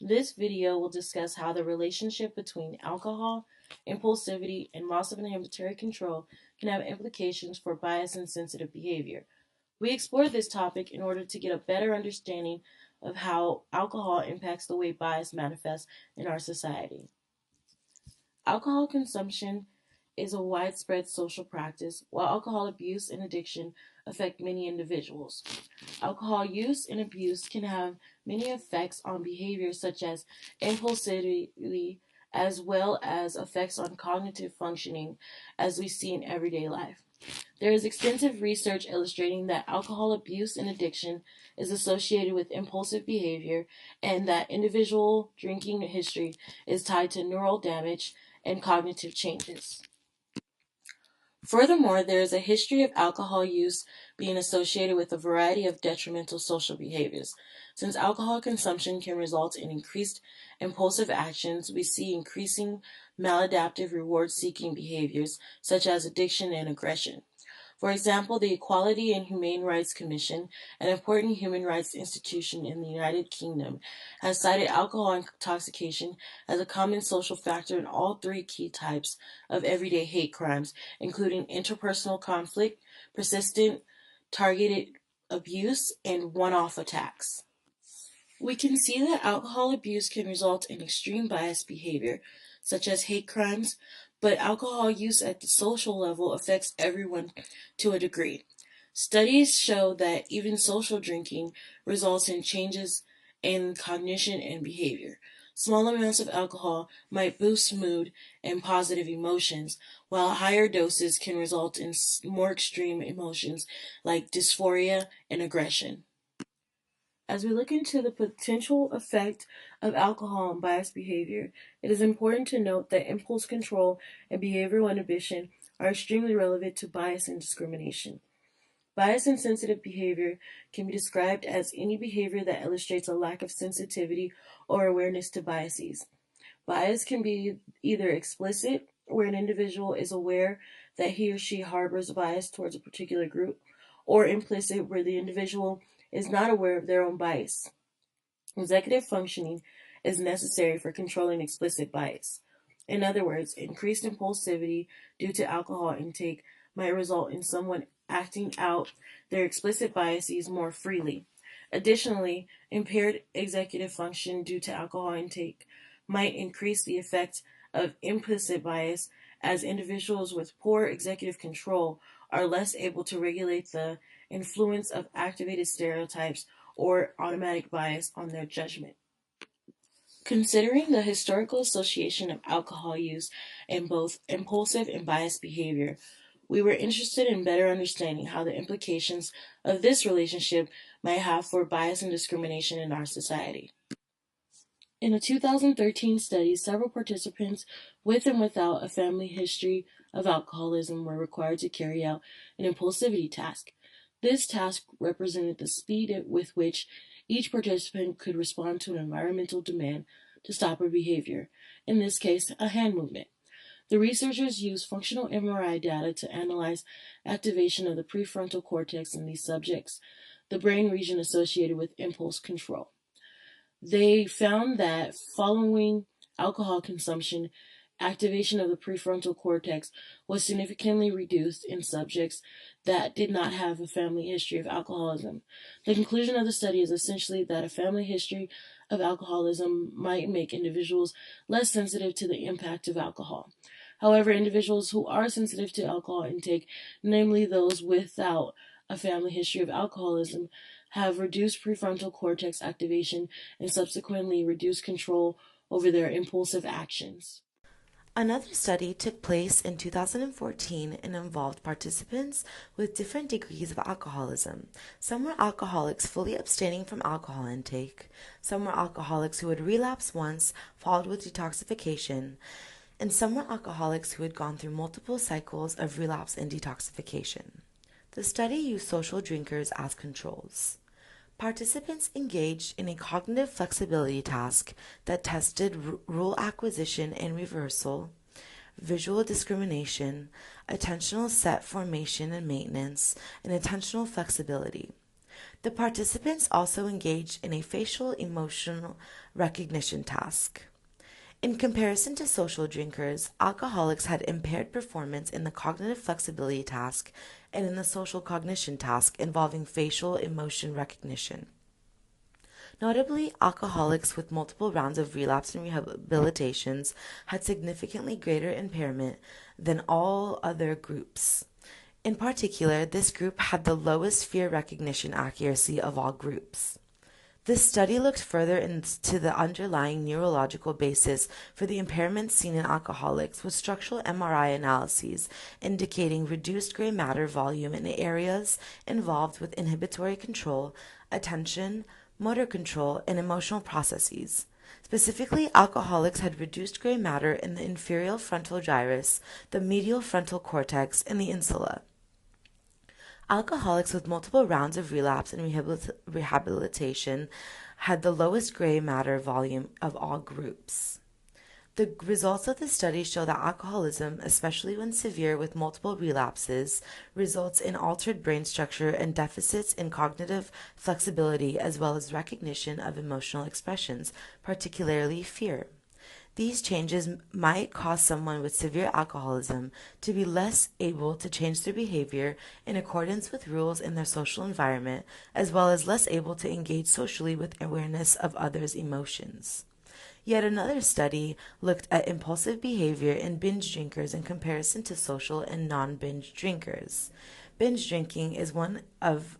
This video will discuss how the relationship between alcohol, impulsivity, and loss of inhibitory control can have implications for bias and sensitive behavior. We explore this topic in order to get a better understanding of how alcohol impacts the way bias manifests in our society. Alcohol consumption is a widespread social practice, while alcohol abuse and addiction affect many individuals. Alcohol use and abuse can have many effects on behavior such as impulsivity, as well as effects on cognitive functioning, as we see in everyday life. There is extensive research illustrating that alcohol abuse and addiction is associated with impulsive behavior and that individual drinking history is tied to neural damage and cognitive changes. Furthermore, there is a history of alcohol use being associated with a variety of detrimental social behaviors. Since alcohol consumption can result in increased impulsive actions, we see increasing maladaptive reward-seeking behaviors such as addiction and aggression. For example, the Equality and Humane Rights Commission, an important human rights institution in the United Kingdom, has cited alcohol intoxication as a common social factor in all three key types of everyday hate crimes, including interpersonal conflict, persistent, targeted abuse, and one-off attacks. We can see that alcohol abuse can result in extreme bias behavior, such as hate crimes, but alcohol use at the social level affects everyone to a degree. Studies show that even social drinking results in changes in cognition and behavior. Small amounts of alcohol might boost mood and positive emotions, while higher doses can result in more extreme emotions like dysphoria and aggression. As we look into the potential effect of alcohol on biased behavior, it is important to note that impulse control and behavioral inhibition are extremely relevant to bias and discrimination. Bias and sensitive behavior can be described as any behavior that illustrates a lack of sensitivity or awareness to biases. Bias can be either explicit, where an individual is aware that he or she harbors bias towards a particular group, or implicit, where the individual is not aware of their own bias. Executive functioning is necessary for controlling explicit bias. In other words, increased impulsivity due to alcohol intake might result in someone acting out their explicit biases more freely. Additionally, impaired executive function due to alcohol intake might increase the effect of implicit bias, as individuals with poor executive control are less able to regulate the influence of activated stereotypes or automatic bias on their judgment. Considering the historical association of alcohol use and both impulsive and biased behavior, we were interested in better understanding how the implications of this relationship might have for bias and discrimination in our society. In a 2013 study, several participants with and without a family history of alcoholism were required to carry out an impulsivity task. This task represented the speed with which each participant could respond to an environmental demand to stop a behavior, in this case, a hand movement. The researchers used functional MRI data to analyze activation of the prefrontal cortex in these subjects, the brain region associated with impulse control. They found that following alcohol consumption, activation of the prefrontal cortex was significantly reduced in subjects that did not have a family history of alcoholism. The conclusion of the study is essentially that a family history of alcoholism might make individuals less sensitive to the impact of alcohol. However, individuals who are sensitive to alcohol intake, namely those without a family history of alcoholism, have reduced prefrontal cortex activation and subsequently reduced control over their impulsive actions. Another study took place in 2014 and involved participants with different degrees of alcoholism. Some were alcoholics fully abstaining from alcohol intake. Some were alcoholics who had relapsed once, followed with detoxification. And some were alcoholics who had gone through multiple cycles of relapse and detoxification. The study used social drinkers as controls. Participants engaged in a cognitive flexibility task that tested rule acquisition and reversal, visual discrimination, attentional set formation and maintenance, and attentional flexibility. The participants also engaged in a facial emotional recognition task. In comparison to social drinkers, alcoholics had impaired performance in the cognitive flexibility task and in the social cognition task involving facial emotion recognition. Notably, alcoholics with multiple rounds of relapse and rehabilitations had significantly greater impairment than all other groups. In particular, this group had the lowest fear recognition accuracy of all groups. This study looked further into the underlying neurological basis for the impairments seen in alcoholics with structural MRI analyses indicating reduced gray matter volume in areas involved with inhibitory control, attention, motor control, and emotional processes. Specifically, alcoholics had reduced gray matter in the inferior frontal gyrus, the medial frontal cortex, and the insula. Alcoholics with multiple rounds of relapse and rehabilitation had the lowest gray matter volume of all groups. The results of the study show that alcoholism, especially when severe with multiple relapses, results in altered brain structure and deficits in cognitive flexibility as well as recognition of emotional expressions, particularly fear. These changes might cause someone with severe alcoholism to be less able to change their behavior in accordance with rules in their social environment, as well as less able to engage socially with awareness of others' emotions. Yet another study looked at impulsive behavior in binge drinkers in comparison to social and non-binge drinkers. Binge drinking is of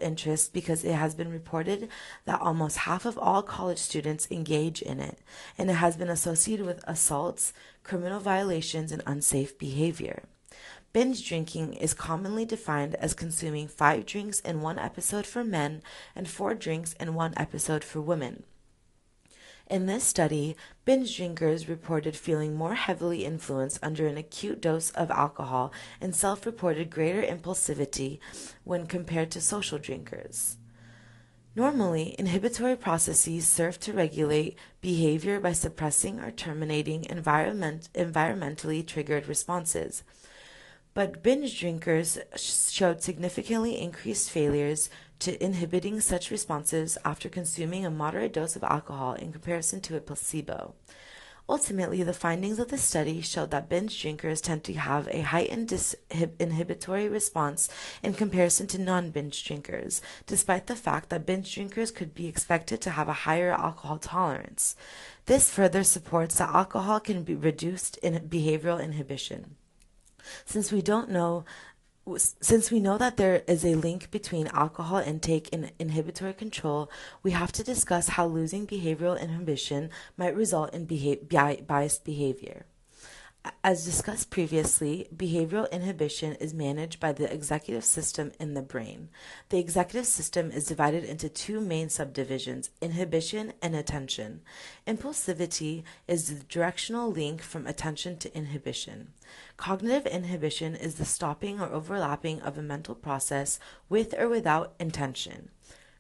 interest because it has been reported that almost half of all college students engage in it, and it has been associated with assaults, criminal violations, and unsafe behavior. Binge drinking is commonly defined as consuming 5 drinks in one episode for men and 4 drinks in one episode for women. In this study, binge drinkers reported feeling more heavily influenced under an acute dose of alcohol and self-reported greater impulsivity when compared to social drinkers. Normally, inhibitory processes serve to regulate behavior by suppressing or terminating environmentally triggered responses. But binge drinkers showed significantly increased failures to inhibiting such responses after consuming a moderate dose of alcohol in comparison to a placebo. Ultimately, the findings of the study showed that binge drinkers tend to have a heightened inhibitory response in comparison to non-binge drinkers, despite the fact that binge drinkers could be expected to have a higher alcohol tolerance. This further supports that alcohol can be reduced in behavioral inhibition. Since we know that there is a link between alcohol intake and inhibitory control, we have to discuss how losing behavioral inhibition might result in biased behavior. As discussed previously, behavioral inhibition is managed by the executive system in the brain. The executive system is divided into 2 main subdivisions, inhibition and attention. Impulsivity is the directional link from attention to inhibition. Cognitive inhibition is the stopping or overlapping of a mental process with or without intention.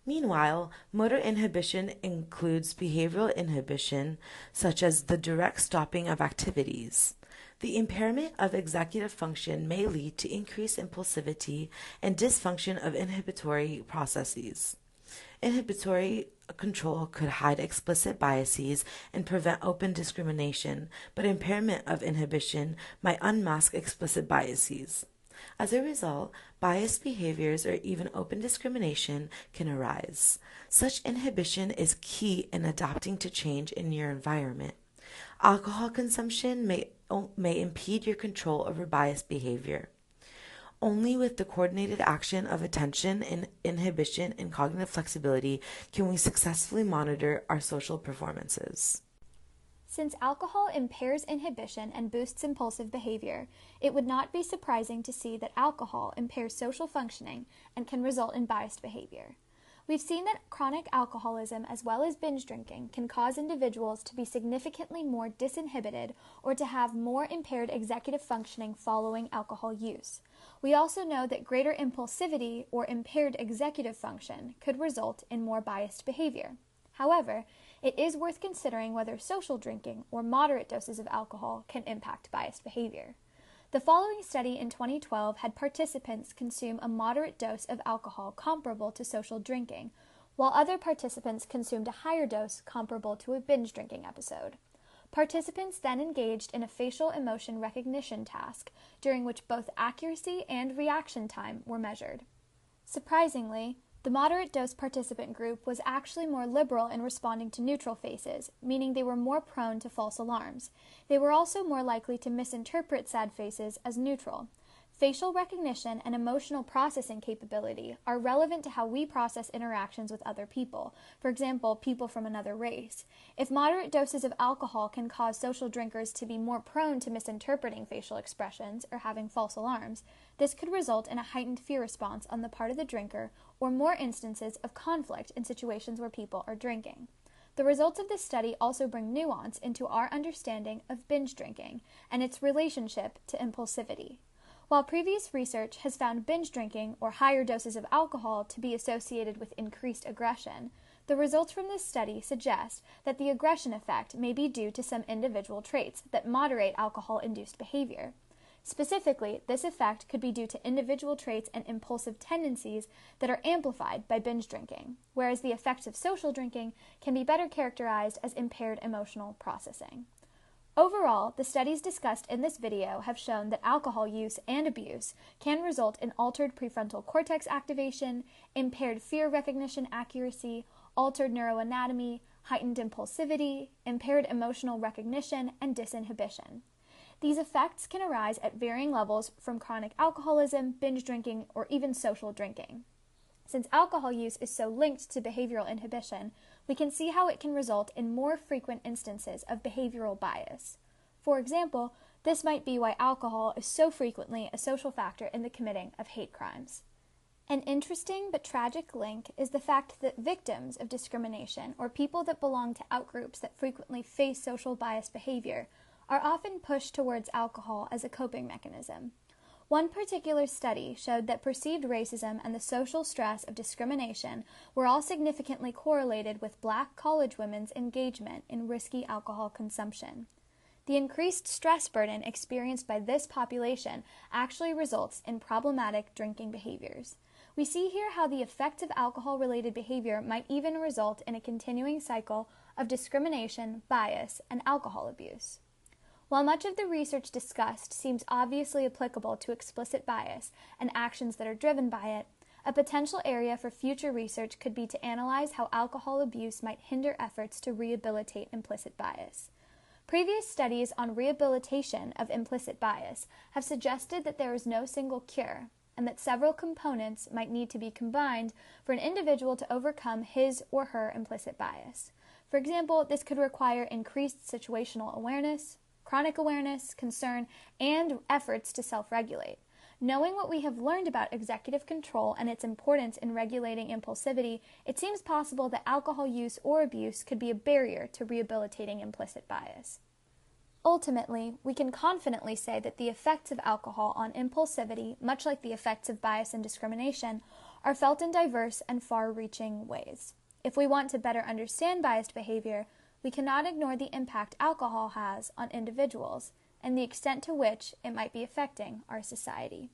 Meanwhile, motor inhibition includes behavioral inhibition, such as the direct stopping of activities. The impairment of executive function may lead to increased impulsivity and dysfunction of inhibitory processes. Inhibitory control could hide explicit biases and prevent open discrimination, but impairment of inhibition might unmask explicit biases. As a result, biased behaviors or even open discrimination can arise. Such inhibition is key in adapting to change in your environment. Alcohol consumption may impede your control over biased behavior. Only with the coordinated action of attention and inhibition and cognitive flexibility can we successfully monitor our social performances. Since alcohol impairs inhibition and boosts impulsive behavior, it would not be surprising to see that alcohol impairs social functioning and can result in biased behavior. We've seen that chronic alcoholism as well as binge drinking can cause individuals to be significantly more disinhibited or to have more impaired executive functioning following alcohol use. We also know that greater impulsivity or impaired executive function could result in more biased behavior. However, it is worth considering whether social drinking or moderate doses of alcohol can impact biased behavior. The following study in 2012 had participants consume a moderate dose of alcohol comparable to social drinking, while other participants consumed a higher dose comparable to a binge drinking episode. Participants then engaged in a facial emotion recognition task, during which both accuracy and reaction time were measured. Surprisingly, the moderate dose participant group was actually more liberal in responding to neutral faces, meaning they were more prone to false alarms. They were also more likely to misinterpret sad faces as neutral. Facial recognition and emotional processing capability are relevant to how we process interactions with other people, for example, people from another race. If moderate doses of alcohol can cause social drinkers to be more prone to misinterpreting facial expressions or having false alarms, this could result in a heightened fear response on the part of the drinker or more instances of conflict in situations where people are drinking. The results of this study also bring nuance into our understanding of binge drinking and its relationship to impulsivity. While previous research has found binge drinking or higher doses of alcohol to be associated with increased aggression, the results from this study suggest that the aggression effect may be due to some individual traits that moderate alcohol-induced behavior. Specifically, this effect could be due to individual traits and impulsive tendencies that are amplified by binge drinking, whereas the effects of social drinking can be better characterized as impaired emotional processing. Overall, the studies discussed in this video have shown that alcohol use and abuse can result in altered prefrontal cortex activation, impaired fear recognition accuracy, altered neuroanatomy, heightened impulsivity, impaired emotional recognition, and disinhibition. These effects can arise at varying levels from chronic alcoholism, binge drinking, or even social drinking. Since alcohol use is so linked to behavioral inhibition, we can see how it can result in more frequent instances of behavioral bias. For example, this might be why alcohol is so frequently a social factor in the committing of hate crimes. An interesting but tragic link is the fact that victims of discrimination, or people that belong to outgroups that frequently face social bias behavior, are often pushed towards alcohol as a coping mechanism. One particular study showed that perceived racism and the social stress of discrimination were all significantly correlated with Black college women's engagement in risky alcohol consumption. The increased stress burden experienced by this population actually results in problematic drinking behaviors. We see here how the effects of alcohol-related behavior might even result in a continuing cycle of discrimination, bias, and alcohol abuse. While much of the research discussed seems obviously applicable to explicit bias and actions that are driven by it, a potential area for future research could be to analyze how alcohol abuse might hinder efforts to rehabilitate implicit bias. Previous studies on rehabilitation of implicit bias have suggested that there is no single cure, and that several components might need to be combined for an individual to overcome his or her implicit bias. For example, this could require increased situational awareness, chronic awareness, concern, and efforts to self-regulate. Knowing what we have learned about executive control and its importance in regulating impulsivity, it seems possible that alcohol use or abuse could be a barrier to rehabilitating implicit bias. Ultimately, we can confidently say that the effects of alcohol on impulsivity, much like the effects of bias and discrimination, are felt in diverse and far-reaching ways. If we want to better understand biased behavior, we cannot ignore the impact alcohol has on individuals and the extent to which it might be affecting our society.